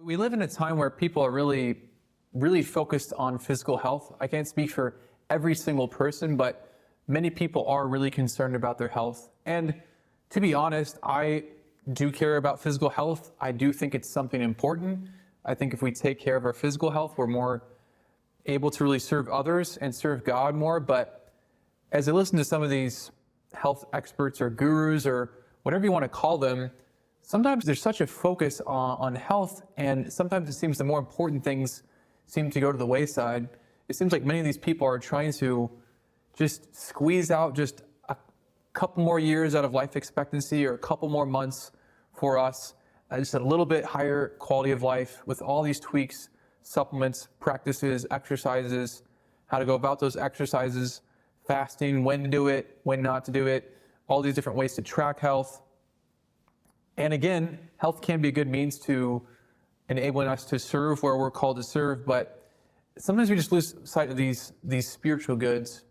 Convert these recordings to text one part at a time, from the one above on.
We live in a time where people are really focused on physical health. I can't speak for every single person, but many people are really concerned about their health. And to be honest, I do care about physical health. I do think it's something important. I think if we take care of our physical health, we're more able to really serve others and serve God more. But as I listen to some of these health experts or gurus or whatever you want to call them, sometimes there's such a focus on health, and sometimes it seems the more important things seem to go to the wayside. It seems like many of these people are trying to just squeeze out just a couple more years out of life expectancy or a couple more months for us, just a little bit higher quality of life with all these tweaks, supplements, practices, exercises, how to go about those exercises, fasting, when to do it, when not to do it, all these different ways to track health. And again, health can be a good means to enabling us to serve where we're called to serve, but sometimes we just lose sight of these spiritual goods.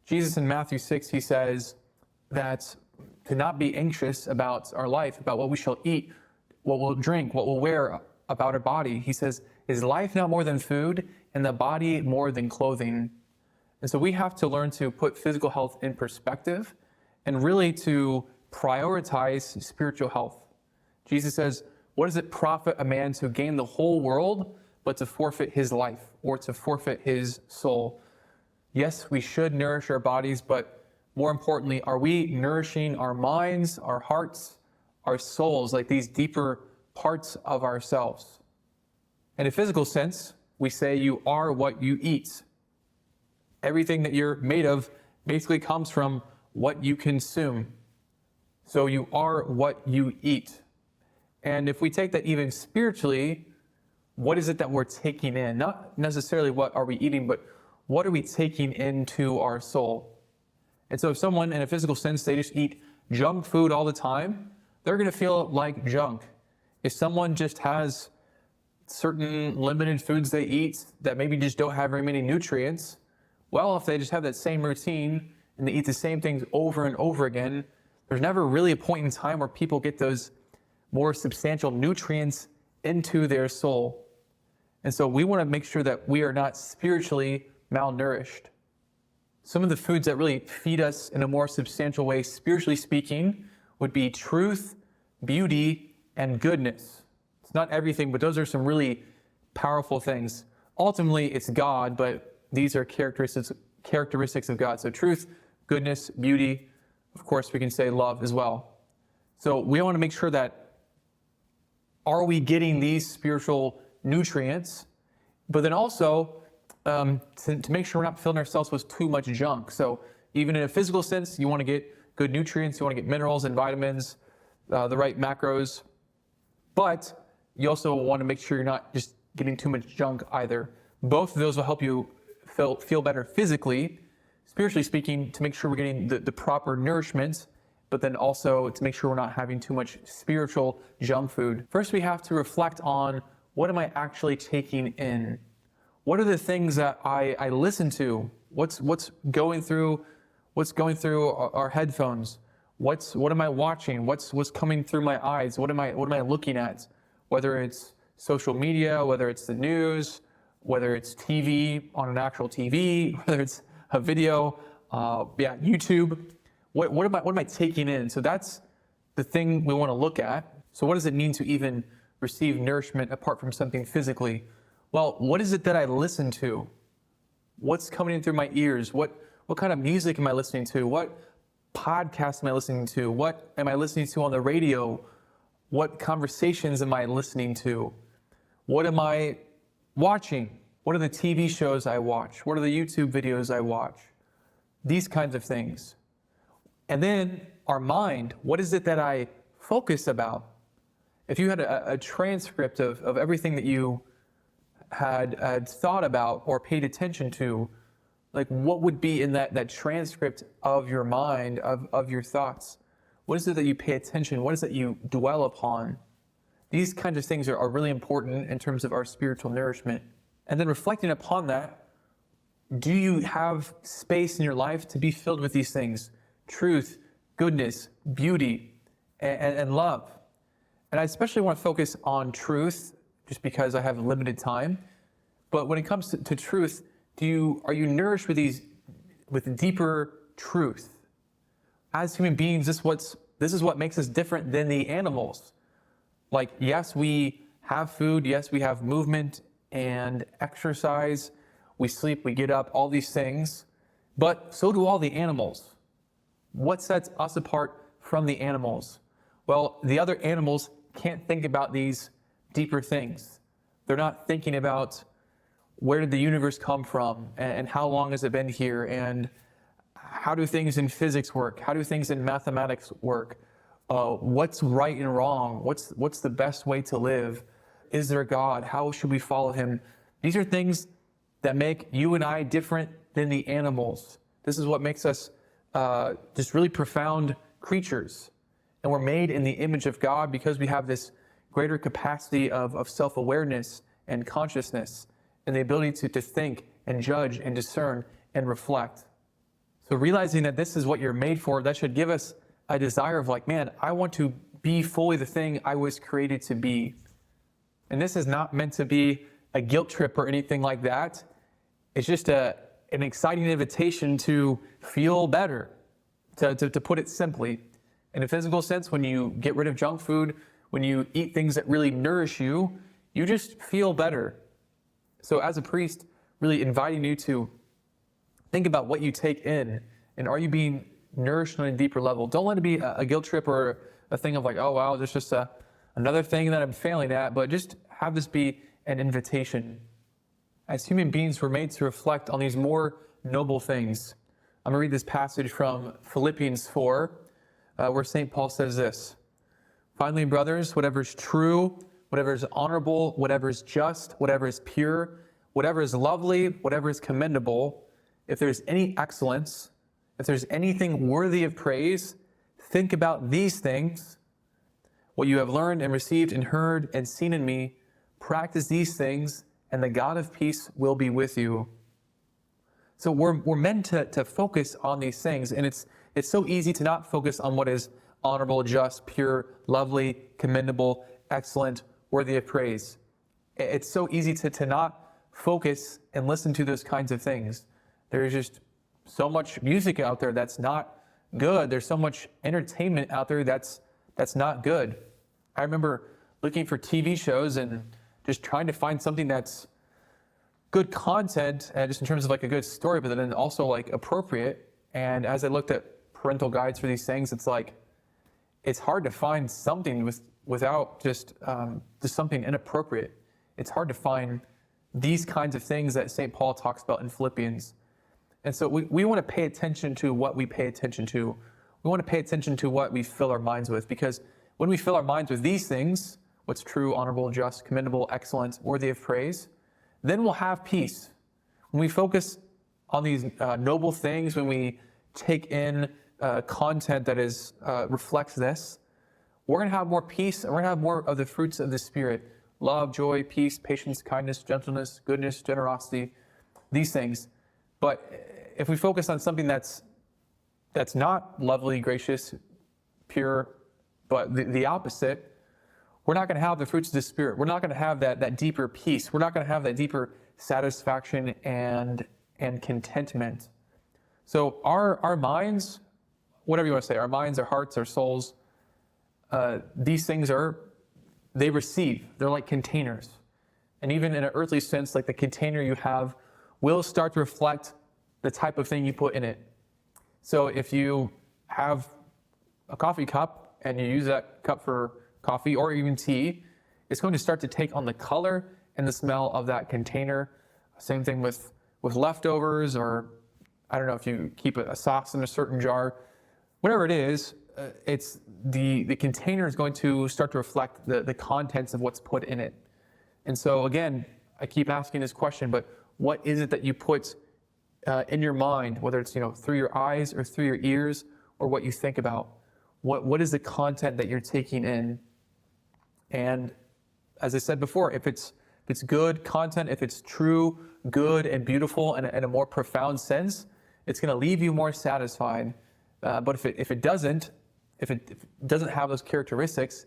Jesus in Matthew 6, he says that to not be anxious about our life, about what we shall eat, what we'll drink, what we'll wear, about our body. He says, is life not more than food, and the body more than clothing? And so we have to learn to put physical health in perspective and really to prioritize spiritual health. Jesus says, what does it profit a man to gain the whole world, but to forfeit his life or to forfeit his soul? Yes, we should nourish our bodies, but more importantly, are we nourishing our minds, our hearts, our souls, like these deeper parts of ourselves? In a physical sense, we say you are what you eat. Everything that you're made of basically comes from what you consume. So you are what you eat. And if we take that even spiritually, what is it that we're taking in? Not necessarily what are we eating, but what are we taking into our soul? And so if someone in a physical sense, they just eat junk food all the time, they're going to feel like junk. If someone just has certain limited foods they eat that maybe just don't have very many nutrients, well, if they just have that same routine and they eat the same things over and over again, there's never really a point in time where people get those more substantial nutrients into their soul. And so we want to make sure that we are not spiritually malnourished. Some of the foods that really feed us in a more substantial way, spiritually speaking, would be truth, beauty, and goodness. It's not everything, but those are some really powerful things. Ultimately, it's God, but these are characteristics of God. So truth, goodness, beauty, of course, we can say love as well. So we want to make sure that are we getting these spiritual nutrients, but then also to make sure we're not filling ourselves with too much junk. So even in a physical sense, you want to get good nutrients, you want to get minerals and vitamins, the right macros, but you also want to make sure you're not just getting too much junk either. Both of those will help you feel better physically, spiritually speaking, to make sure we're getting the proper nourishment, but then also to make sure we're not having too much spiritual junk food. First, we have to reflect on, what am I actually taking in? What are the things that I listen to? What's going through our headphones? What am I watching? What's coming through my eyes? What am I looking at? Whether it's social media, whether it's the news, whether it's TV on an actual TV, whether it's a video, YouTube. What am I taking in? So that's the thing we want to look at. So what does it mean to even receive nourishment apart from something physically? Well, what is it that I listen to? What's coming in through my ears? What kind of music am I listening to? What podcast am I listening to? What am I listening to on the radio? What conversations am I listening to? What am I watching? What are the TV shows I watch? What are the YouTube videos I watch? These kinds of things. And then our mind, what is it that I focus about? If you had a transcript of everything that you had thought about or paid attention to, like what would be in that transcript of your mind, of your thoughts? What is it that you pay attention? What is it you dwell upon? These kinds of things are really important in terms of our spiritual nourishment. And then reflecting upon that, do you have space in your life to be filled with these things? Truth, goodness, beauty, and love. And I especially want to focus on truth just because I have limited time. But when it comes to truth, are you nourished with deeper truth? As human beings, this is what makes us different than the animals. Like, yes, we have food, yes, we have movement and exercise, we sleep, we get up, all these things, but so do all the animals. What sets us apart from the animals? Well, the other animals can't think about these deeper things. They're not thinking about where did the universe come from and how long has it been here and how do things in physics work? How do things in mathematics work? What's right and wrong? What's the best way to live? Is there a God? How should we follow him? These are things that make you and I different than the animals. This is what makes us just really profound creatures. And we're made in the image of God because we have this greater capacity of self-awareness and consciousness and the ability to think and judge and discern and reflect. So realizing that this is what you're made for, that should give us a desire of like, man, I want to be fully the thing I was created to be. And this is not meant to be a guilt trip or anything like that. It's just an exciting invitation to feel better, to put it simply. In a physical sense, when you get rid of junk food, when you eat things that really nourish you, you just feel better. So as a priest, really inviting you to think about what you take in, and are you being nourished on a deeper level? Don't let it be a guilt trip or a thing of like, oh wow, there's just another thing that I'm failing at, but just have this be an invitation. As human beings, we're made to reflect on these more noble things. I'm going to read this passage from Philippians 4, where St. Paul says this: "Finally, brothers, whatever is true, whatever is honorable, whatever is just, whatever is pure, whatever is lovely, whatever is commendable, if there's any excellence, if there's anything worthy of praise, think about these things. What you have learned and received and heard and seen in me, practice these things, and the God of peace will be with you." So we're meant to focus on these things, and it's so easy to not focus on what is honorable, just, pure, lovely, commendable, excellent, worthy of praise. It's so easy to not focus and listen to those kinds of things. There's just so much music out there that's not good. There's so much entertainment out there that's not good. I remember looking for TV shows and just trying to find something that's good content, just in terms of like a good story, but then also like appropriate. And as I looked at parental guides for these things, it's like, it's hard to find something without just something inappropriate. It's hard to find these kinds of things that St. Paul talks about in Philippians. And so we want to pay attention to what we pay attention to. We want to pay attention to what we fill our minds with, because when we fill our minds with these things, what's true, honorable, just, commendable, excellent, worthy of praise, then we'll have peace. When we focus on these noble things, when we take in content that reflects this, we're going to have more peace, and we're going to have more of the fruits of the Spirit: love, joy, peace, patience, kindness, gentleness, goodness, generosity, these things. But if we focus on something that's not lovely, gracious, pure, but the opposite, we're not going to have the fruits of the Spirit. We're not going to have that deeper peace. We're not going to have that deeper satisfaction and contentment. So our minds, whatever you want to say, our minds, our hearts, our souls, these things they receive. They're like containers. And even in an earthly sense, like the container you have will start to reflect the type of thing you put in it. So if you have a coffee cup and you use that cup for coffee or even tea, it's going to start to take on the color and the smell of that container. Same thing with leftovers, or I don't know if you keep a sauce in a certain jar. Whatever it is, it's the container is going to start to reflect the contents of what's put in it. And so again, I keep asking this question, but what is it that you put in your mind, whether it's through your eyes or through your ears, or what you think about? What is the content that you're taking in? And as I said before, if it's good content, if it's true, good, and beautiful in a more profound sense, it's going to leave you more satisfied. But if it doesn't have those characteristics,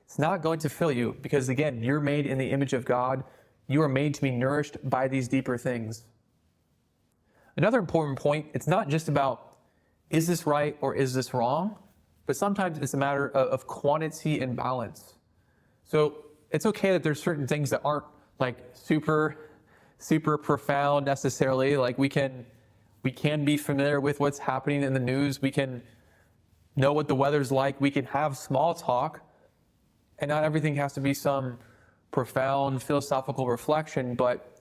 It's not going to fill you because, again, you're made in the image of God. You are made to be nourished by these deeper things. Another important point, it's not just about, is this right or is this wrong? But sometimes it's a matter of quantity and balance. So it's okay that there's certain things that aren't like super profound necessarily. Like we can be familiar with what's happening in the news. We can know what the weather's like. We can have small talk, and not everything has to be some profound philosophical reflection, but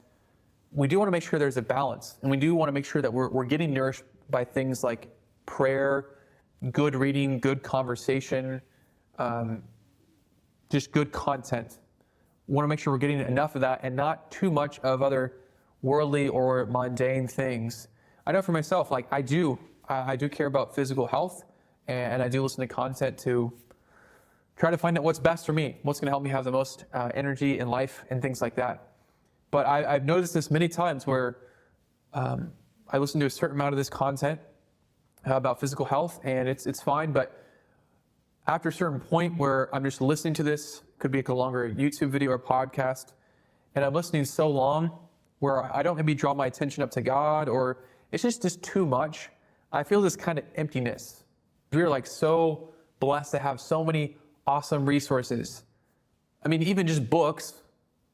we do want to make sure there's a balance, and we do want to make sure that we're getting nourished by things like prayer, good reading, good conversation, just good content. We want to make sure we're getting enough of that and not too much of other worldly or mundane things. I know for myself, like I do care about physical health, and I do listen to content to try to find out what's best for me, what's going to help me have the most energy in life and things like that. But I've noticed this many times where I listen to a certain amount of this content about physical health, and it's fine. But after a certain point where I'm just listening to this, could be like a longer YouTube video or podcast, and I'm listening so long where I don't maybe draw my attention up to God, or it's just too much, I feel this kind of emptiness. We're like so blessed to have so many awesome resources. I mean, even just books,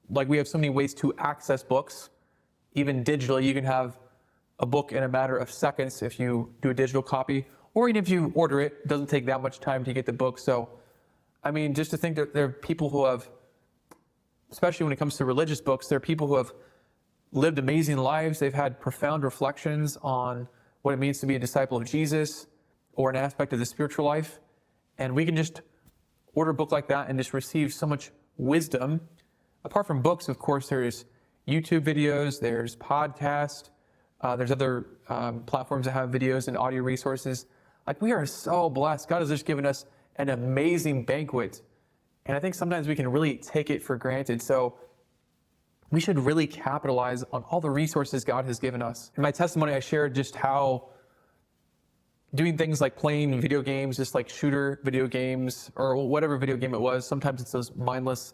like we have so many ways to access books. Even digitally, you can have a book in a matter of seconds if you do a digital copy, or even if you order it, it doesn't take that much time to get the book. So, I mean, just to think that there are people who have, especially when it comes to religious books, there are people who have lived amazing lives. They've had profound reflections on what it means to be a disciple of Jesus or an aspect of the spiritual life. And we can just order a book like that and just receive so much wisdom. Apart from books, of course, there's YouTube videos, there's podcasts, there's other platforms that have videos and audio resources. Like, we are so blessed. God has just given us an amazing banquet. And I think sometimes we can really take it for granted. So we should really capitalize on all the resources God has given us. In my testimony, I shared just how doing things like playing video games, just like shooter video games or whatever video game it was. Sometimes it's those mindless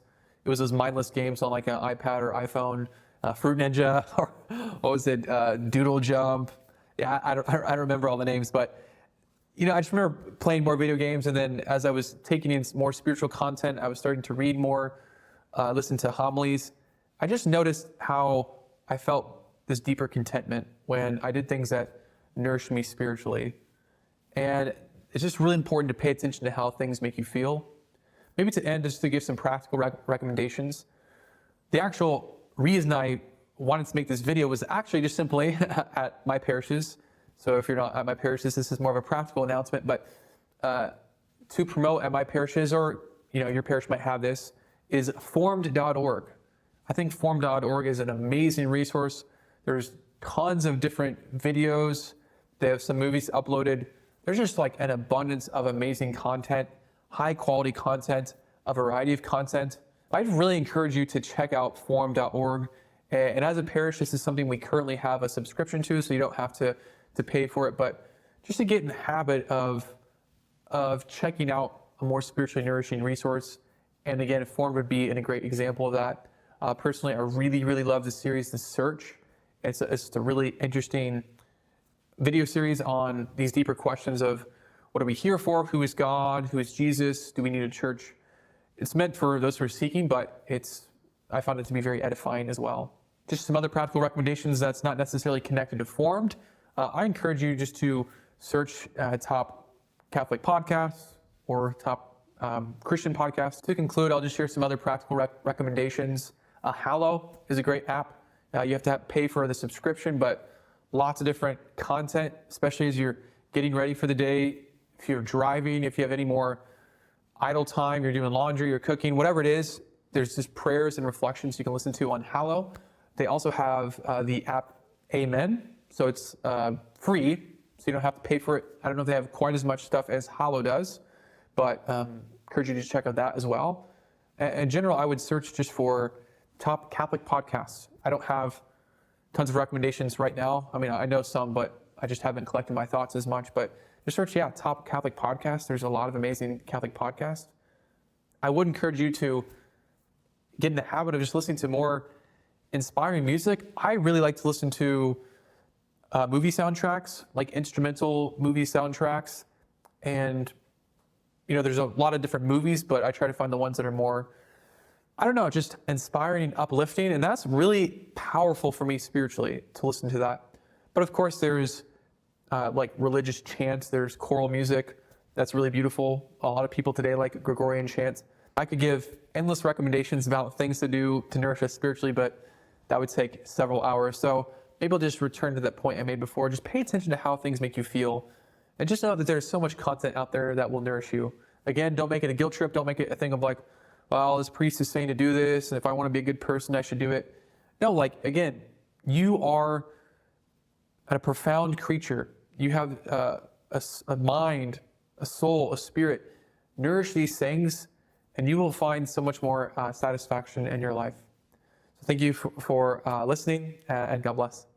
games on like an iPad or iPhone, Fruit Ninja, or what was it, Doodle Jump. Yeah, I don't remember all the names, but I just remember playing more video games. And then as I was taking in more spiritual content, I was starting to read more, listen to homilies. I just noticed how I felt this deeper contentment when I did things that nourished me spiritually. And it's just really important to pay attention to how things make you feel. Maybe to end, just to give some practical recommendations. The actual reason I wanted to make this video was actually just simply at my parishes. So if you're not at my parishes, this is more of a practical announcement, but to promote at my parishes, or your parish might have this, is formed.org. I think formed.org is an amazing resource. There's tons of different videos. They have some movies uploaded. There's just like an abundance of amazing content, high quality content, a variety of content. I'd really encourage you to check out form.org. And as a parish, this is something we currently have a subscription to, so you don't have to pay for it. But just to get in the habit of checking out a more spiritually nourishing resource. And again, Form would be a great example of that. Personally, I really, really love the series, The Search. It's a really interesting video series on these deeper questions of what are we here for? Who is God? Who is Jesus? Do we need a church? It's meant for those who are seeking, but I found it to be very edifying as well. Just some other practical recommendations that's not necessarily connected to Formed. I encourage you just to search top Catholic podcasts or top Christian podcasts. To conclude, I'll just share some other practical recommendations. Hallow is a great app. You have to pay for the subscription, but lots of different content, especially as you're getting ready for the day. If you're driving, if you have any more idle time, you're doing laundry, you're cooking, whatever it is, there's just prayers and reflections you can listen to on Hallow. They also have the app Amen. So it's free, so you don't have to pay for it. I don't know if they have quite as much stuff as Hallow does, but encourage you to check out that as well. In general, I would search just for top Catholic podcasts. I don't have tons of recommendations right now. I mean, I know some, but I just haven't collected my thoughts as much. But just search, top Catholic podcasts. There's a lot of amazing Catholic podcasts. I would encourage you to get in the habit of just listening to more inspiring music. I really like to listen to movie soundtracks, like instrumental movie soundtracks. And, there's a lot of different movies, but I try to find the ones that are more, I don't know, just inspiring and uplifting. And that's really powerful for me spiritually to listen to that. But of course, there's like religious chants, there's choral music. That's really beautiful. A lot of people today like Gregorian chants. I could give endless recommendations about things to do to nourish us spiritually, but that would take several hours. So maybe I'll just return to that point I made before. Just pay attention to how things make you feel. And just know that there's so much content out there that will nourish you. Again, don't make it a guilt trip. Don't make it a thing of like, well, this priest is saying to do this, and if I want to be a good person, I should do it. No, like, again, you are a profound creature. You have a mind, a soul, a spirit. Nourish these things, and you will find so much more satisfaction in your life. So thank you for listening, and God bless.